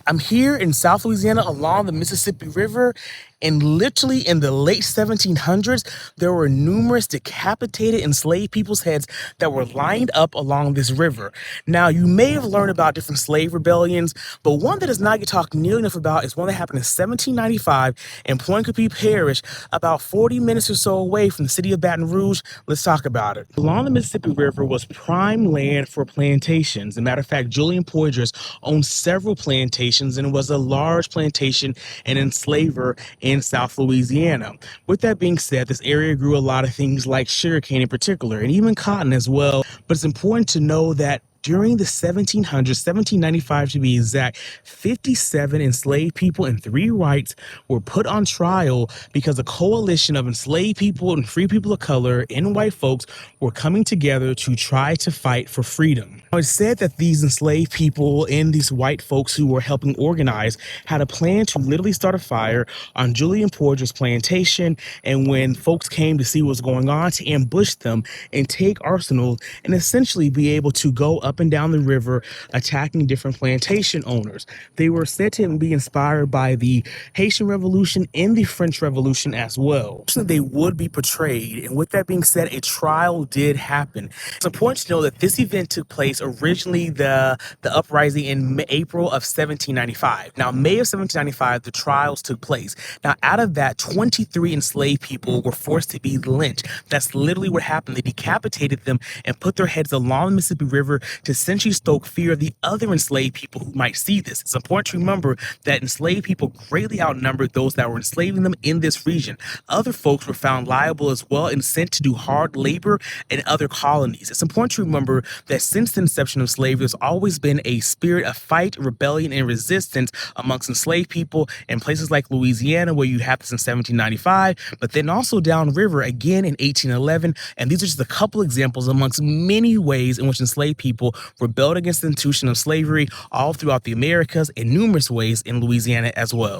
I'm here in South Louisiana along the Mississippi River, and literally in the late 1700s, there were numerous decapitated enslaved people's heads that were lined up along this river. Now, you may have learned about different slave rebellions, but one that does not get talked nearly enough about is one that happened in 1795 in Pointe Coupee Parish, about 40 minutes or so away from the city of Baton Rouge. Let's talk about it. Along the Mississippi River was prime land for plantations. As a matter of fact, Julian Poydras owned several plantations and was a large plantation and enslaver in South Louisiana. With that being said, this area grew a lot of things like sugarcane in particular, and even cotton as well. But it's important to know that during the 1700s, 1795 to be exact, 57 enslaved people and 3 whites were put on trial because a coalition of enslaved people and free people of color and white folks were coming together to try to fight for freedom. Now, it's said that these enslaved people and these white folks who were helping organize had a plan to literally start a fire on Julian Poydras' plantation, and when folks came to see what was going on, to ambush them and take arsenals and essentially be able to go up and down the river attacking different plantation owners. They were said to be inspired by the Haitian Revolution and the French Revolution as well. So they would be portrayed, and with that being said, a trial did happen. It's important to know that this event took place originally the uprising in April of 1795. Now, May of 1795, the trials took place. Now, out of that, 23 enslaved people were forced to be lynched. That's literally what happened. They decapitated them and put their heads along the Mississippi River to essentially stoke fear of the other enslaved people who might see this. It's important to remember that enslaved people greatly outnumbered those that were enslaving them in this region. Other folks were found liable as well and sent to do hard labor in other colonies. It's important to remember that since the inception of slavery, there's always been a spirit of fight, rebellion, and resistance amongst enslaved people in places like Louisiana, where you have this in 1795, but then also downriver again in 1811. And these are just a couple examples amongst many ways in which enslaved people rebelled against the institution of slavery all throughout the Americas in numerous ways in Louisiana as well.